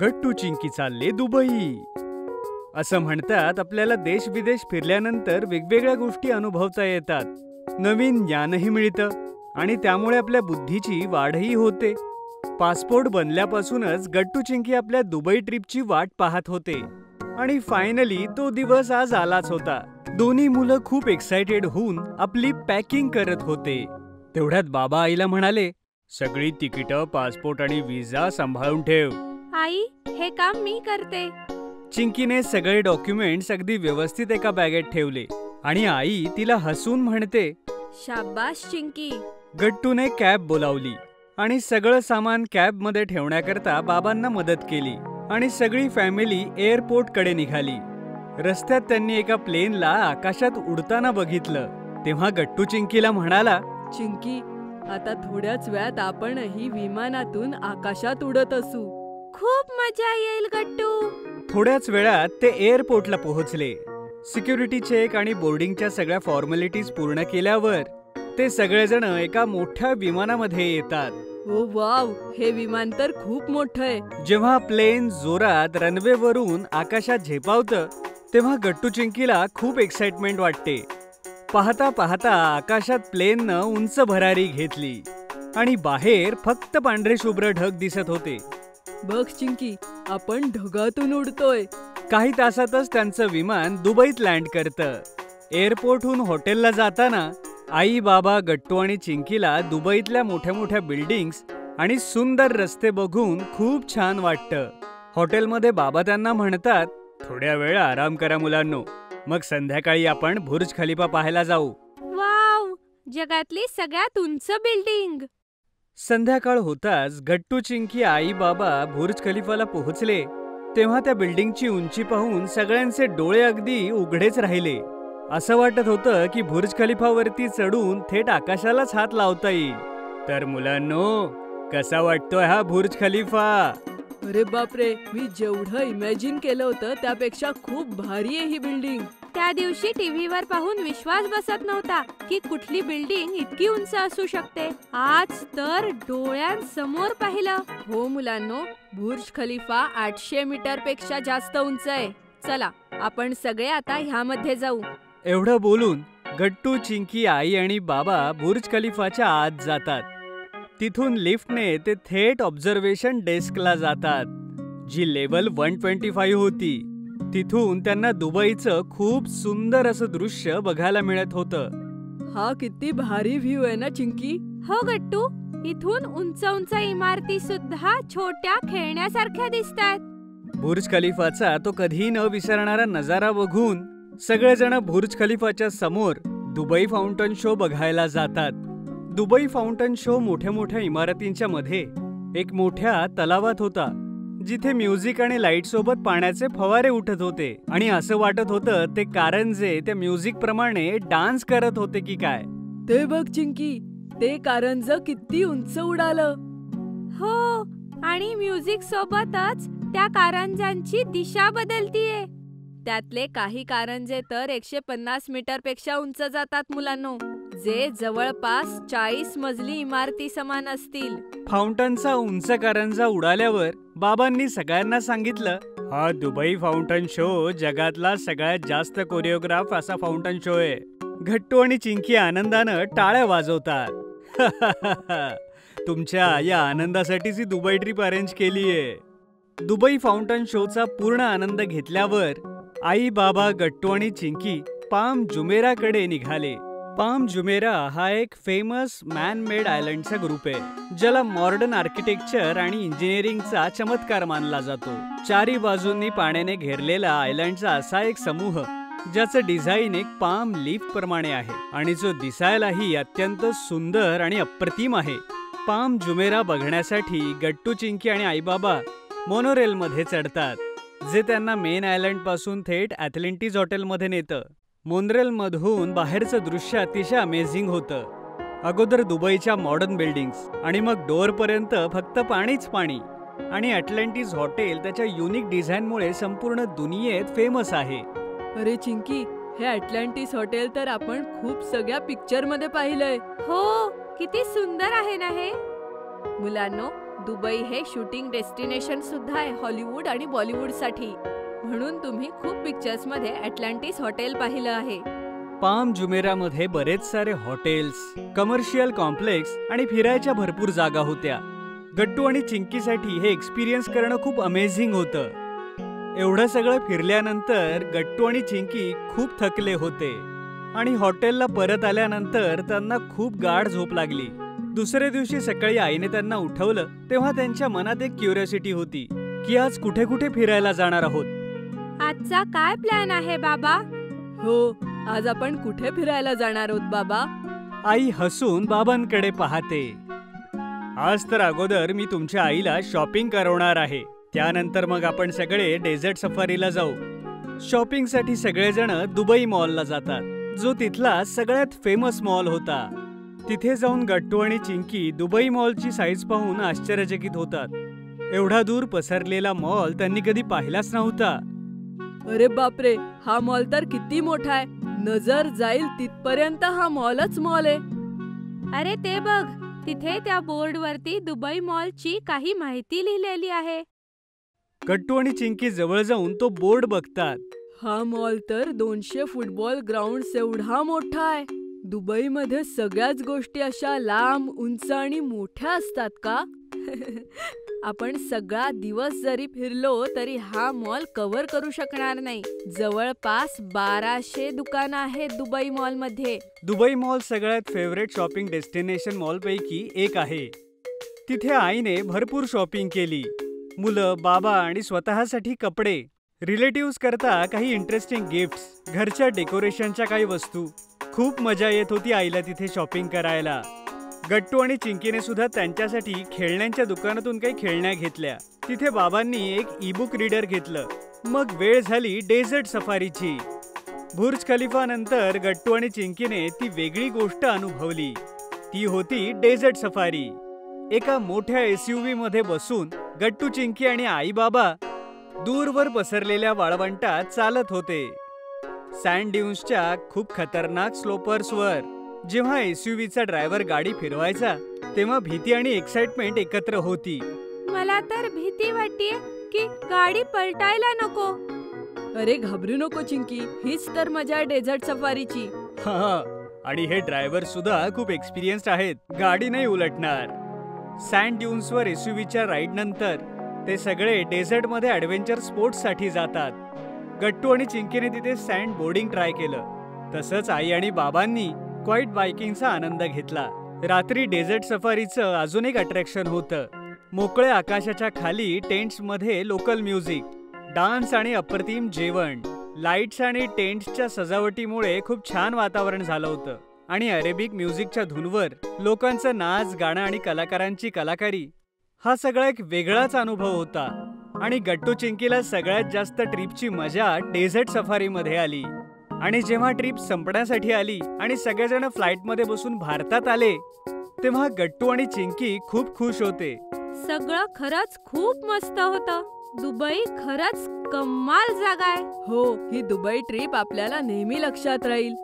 गट्टू चिंकी चालले दुबई. असं म्हणतात आपल्याला देश विदेश फिरल्यानंतर वेगवेगळ्या गोष्टी अनुभवता येतात, नवीन ज्ञानही मिळतं आणि त्यामुळे आपल्या बुद्धीची वाढही होते. पासपोर्ट बनल्यापासूनच गट्टू चिंकी आपल्या दुबई ट्रिपची वाट पाहत होते आणि फायनली तो दिवस आज आलाच होता. दोन्ही मुलं खूप एक्साइटेड होऊन आपली पॅकिंग करत होते. तेवढ्यात बाबा आईला म्हणाले, सगळी तिकीटं, पासपोर्ट आणि व्हिसा सांभाळून ठेव. आई, हे काम मी करते. चिंकीने सगळे डॉक्युमेंट्स अगदी व्यवस्थित एका बॅगेत ठेवले आणि आई तिला हसून म्हणते, शाबास चिंकी. गट्टूने कॅब बोलावली आणि सगळं सामान कॅबमध्ये ठेवण्याकरता बाबांना मदत केली आणि सगळी फॅमिली एअरपोर्टकडे निघाली. रस्त्यात त्यांनी एका प्लेनला आकाशात उडताना बघितलं. तेव्हा गट्टू चिंकीला म्हणाला, चिंकी, आता थोड्याच वेळात आपणही विमानातून आकाशात उडत असू. खूप मजा येईल गट्टू. थोड्याच वेळात ते एअरपोर्टला पोहोचले. सिक्युरिटी चेक आणि बोर्डिंगच्या सगळ्या फॉर्मॅलिटीज पूर्ण केल्यावर ते सगळेजण एका मोठ्या विमानामध्ये येतात. ओ वाव, हे विमान तर खूप मोठं आहे. जेव्हा प्लेन जोरात रनवेवरून आकाशात झेपावतं तेव्हा गट्टू चिंकीला खूप एक्साइटमेंट वाटते. पाहता पाहता आकाशात प्लेननं उंच भरारी घेतली आणि बाहेर फक्त पांढरे शुभ्र ढग दिसत होते. बघ चिंकी, आपण ढगातून उडतोय. काही तासातच त्यांचं विमान दुबईत लँड करतं. एअरपोर्टहून हॉटेलला जाताना आई, बाबा, गट्टू आणि चिंकीला दुबईतल्या मोठ्या मोठ्या बिल्डिंग्स आणि सुंदर रस्ते बघून खूप छान वाटतं. हॉटेलमध्ये बाबा त्यांना म्हणतात, थोड्या वेळ आराम करा मुलांनो, मग संध्याकाळी आपण बुर्ज खलिफा पाहायला जाऊ. वाव, जगातली सगळ्यात उंच बिल्डिंग. संध्याकाळ होताच गट्टू चिंकी, आई, बाबा बुर्ज खलिफाला पोहोचले. तेव्हा त्या बिल्डिंगची उंची पाहून सगळ्यांचे डोळे अगदी उघडेच राहिले. असं वाटत होतं की बुर्ज खलिफावरती चढून थेट आकाशालाच हात लावता येईल. तर मुलांनो, कसा वाटतोय हा बुर्ज खलिफा? अरे बापरे, मी जेवढं इमॅजिन केलं होतं त्यापेक्षा खूप भारी आहे ही बिल्डिंग. त्या दिवशी टीव्हीवर पाहून विश्वास बसत नव्हता की कुठली बिल्डिंग इतकी उंच असू शकते. आज तर डोळ्यांसमोर पाहिलं. हो मुलांनो, बुर्ज खलिफा 800 मीटर पेक्षा जास्त उंच आहे. चला, आपण सगळे आता ह्यामध्ये जाऊ. एवढं बोलून गट्टू, चिंकी, आई आणि बाबा बुर्ज खलिफाच्या आत जातात. तिथून लिफ्टने ते थेट ऑब्झर्वेशन डेस्कला जातात, जी लेवल 125 होती. तिथून त्यांना दुबईचं खूप सुंदर असं दृश्य बघायला मिळत होतं. हा किती भारी व्ह्यू आहे ना चिंकी. हो गट्टू, इथून उंच उंच इमारती सुद्धा छोट्या खेळण्यासारख्या दिसतात. बुर्ज खलिफाचा तो कधी न विसरणारा नजारा बघून सगळेजण बुर्ज खलिफाच्या समोर दुबई फाउंटन शो बघायला जातात. दुबई फाउंटन शो मोठ्या मोठ्या इमारतींच्या मध्ये एक मोठ्या तलावात होता, जिथे म्युझिक आणि लाईट सोबत पाण्याचे फवारे उठत होते आणि असं वाटत होतं ते कारंजे त्या म्युझिक प्रमाणे डान्स करत होते की काय. ते बघ चिंकी, ते कारंज किती उंच उडालं. हो, आणि म्युझिक सोबतच त्या कारंजांची दिशा बदलतीये. त्यातले काही कारंजे तर 150 मीटर पेक्षा उंच जातात मुलांनो, जे जवळपास 40 मजली इमारती समान असतील. फाउंटनचा उंच कारंजा उडाल्यावर बाबांनी सगळ्यांना सांगितलं, हा दुबई फाउंटन शो जगातला सगळ्यात जास्त कोरिओग्राफ असा फाउंटन शो आहे. गट्टू आणि चिंकी आनंदानं टाळ्या वाजवतात. तुमच्या या आनंदासाठीच ही दुबई ट्रिप अरेंज केलीये. दुबई फाउंटन शोचा पूर्ण आनंद घेतल्यावर आई, बाबा, गट्टू आणि चिंकी पाम जुमेराकडे निघाले. पाम जुमेरा हा एक फेमस मॅन मेड आयलंडचा ग्रुप आहे, ज्याला मॉडर्न आर्किटेक्चर आणि इंजिनिअरिंगचा चमत्कार मानला जातो. चारी बाजूंनी पाण्याने घेरलेला आयलंडचा असा एक समूह, ज्याचं डिझाईन एक पाम लीफ प्रमाणे आहे आणि जो दिसायलाही अत्यंत सुंदर आणि अप्रतिम आहे. पाम जुमेरा बघण्यासाठी गट्टू, चिंकी आणि आई, बाबा मोनोरेल मध्ये चढतात, जे त्यांना मेन आयलंड पासून थेट ॲथलेंटिस हॉटेलमध्ये नेतं. मोनरेल मधून बाहेरचं दृश्य अतिशय अमेझिंग होतं. अगोदर दुबईच्या मॉडर्न बिल्डिंग्स आणि मग डोअर पर्यंत फक्त पाणीच पाणी. आणि ॲटलांटिस हॉटेल त्याच्या युनिक डिझाईनमुळे संपूर्ण दुनियेत फेमस आहे. अरे चिंकी, हे ॲटलांटिस हॉटेल तर आपण खूप सगळ्या पिक्चर मध्ये पाहिलंय. हो, किती सुंदर आहे ना हे. मुलांनो, दुबई हे शूटिंग डेस्टिनेशन सुद्धा आहे हॉलिवूड आणि बॉलिवूड साठी. म्हणून तुम्ही खूप पिक्चर्स मध्ये अटलांटिस हॉटेल पाहिलं आहे. पाम जुमेरामध्ये बरेच सारे हॉटेल्स, कमर्शियल कॉम्प्लेक्स आणि फिरायच्या भरपूर जागा होत्या. गट्टू आणि चिंकीसाठी हे एक्सपिरियन्स करणं खूप अमेझिंग होतं. एवढं सगळं फिरल्यानंतर गट्टू आणि चिंकी खूप थकले होते आणि हॉटेलला परत आल्यानंतर त्यांना खूप गाढ झोप लागली. दुसऱ्या दिवशी सकाळी आईने त्यांना उठवलं तेव्हा त्यांच्या मनात एक क्युरिओसिटी होती की आज कुठे कुठे फिरायला जाणार आहोत. आजचा काय प्लॅन आहे बाबा? हो, आज आपण कुठे फिरायला जाणार आहोत बाबा? आई हसून बाबांकडे पाहते. आज तर अगोदर मी तुमच्या आईला शॉपिंग करवणार आहे. त्यानंतर मग आपण सगळे डेझर्ट सफारीला जाऊ. शॉपिंगसाठी सगळेजण दुबई मॉलला जातात, जो तिथला सगळ्यात फेमस मॉल होता. तिथे जाऊन गट्टू आणि चिंकी दुबई मॉलची साईज पाहून आश्चर्यचकित होतात. एवढा दूर पसरलेला मॉल त्यांनी कधी पाहिलाच नव्हता. अरे बापरे, हा मॉल तर किती मोठा आहे. नजर जाईल तिथपर्यंत हा मॉलच मॉल आहे. अरे ते बघ, तिथे त्या बोर्डवरती दुबई मॉलची काही माहिती लिहिलेली आहे. गट्टू आणि चिंकी जवळ जाऊन तो बोर्ड बघतात. हा मॉल तर 200 फुटबॉल ग्राउंड एवढा मोठा आहे. दुबईमध्ये सगळ्याच गोष्टी अशा लांब, उंच आणि मोठ्या असतात का? आपण सगळा दिवस जरी फिरलो तरी हा मॉल कव्हर करू शकणार नाही. जवळपास 1200 दुकानं आहेत दुबई मॉल मध्ये. दुबई मॉल सगळ्यात फेवरेट शॉपिंग डेस्टिनेशन मॉलपैकी एक आहे. तिथे आईने भरपूर शॉपिंग केली. मुलं, बाबा आणि स्वतःसाठी कपडे, रिलेटिव्स करता काही इंटरेस्टिंग गिफ्ट्स, घरच्या डेकोरेशनच्या काही वस्तू. खूप मजा येत होती आईला तिथे शॉपिंग करायला. गट्टू आणि चिंकीने सुद्धा त्यांच्यासाठी खेळण्यांच्या दुकानातून काही खेळण्या घेतल्या. तिथे बाबांनी एक ई-बुक रीडर घेतलं. मग वेळ झाली डेझर्ट सफारीची. बुर्ज खलिफा नंतर गट्टू आणि चिंकीने ती वेगळी गोष्ट अनुभवली. ती होती डेझर्ट सफारी. एका मोठ्या SUV मध्ये बसून गट्टू, चिंकी आणि आई बाबा दूरवर पसरलेल्या वाळवंटात चालत होते. सँड ड्यून्सच्या खूप खतरनाक स्लोपर्सवर. जेव्हा SUVचा ड्रायव्हर गाडी फिरवायचा तेव्हा भीती आणि एक्साइटमेंट एकत्र होती. मला तर भीती वाटतेय की गाडी पलटायला नको. अरे घाबरू नको चिंकी, हीच तर मजा डेझर्ट सफारीची. हा, आणि हे ड्रायव्हर सुद्धा खूप एक्सपिरियन्स्ड आहेत. गाडी नाही उलटणार. सँड ड्यून्सवर SUVच्या राईड नंतर ते सगळे डेझर्टमध्ये ॲडव्हेंचर स्पोर्ट्ससाठी जातात. गट्टू आणि चिंकीने तिथे सँड बोर्डिंग ट्राय केलं. तसंच आई आणि बाबांनी क्वाईट बायकिंगचा आनंद घेतला. रात्री डेझर्ट सफारीचं अजून एक अट्रॅक्शन होतं. मोकळ्या आकाशाच्या खाली टेंट्समध्ये लोकल म्युझिक, डान्स आणि अप्रतिम जेवण. लाईट्स आणि टेंट्सच्या सजावटीमुळे खूप छान वातावरण झालं होतं आणि अरेबिक म्युझिकच्या धूनवर लोकांचं नाच, गाणं आणि कलाकारांची कलाकारी. हा सगळा एक वेगळाच अनुभव होता. आणि गट्टू चिंकीला सगळ्यात जास्त ट्रिपची मजा डेझर्ट सफारीमध्ये आली. आणि जेव्हा ट्रिप संपण्यासाठी आली आणि सगळेजण फ्लाईटमध्ये बसून भारतात आले तेव्हा गट्टू आणि चिंकी खूप खुश होते. सगळं खरंच खूप मस्त होतं. दुबई खरंच कमाल जागा आहे. हो, ही दुबई ट्रिप आपल्याला नेहमी लक्षात राहील.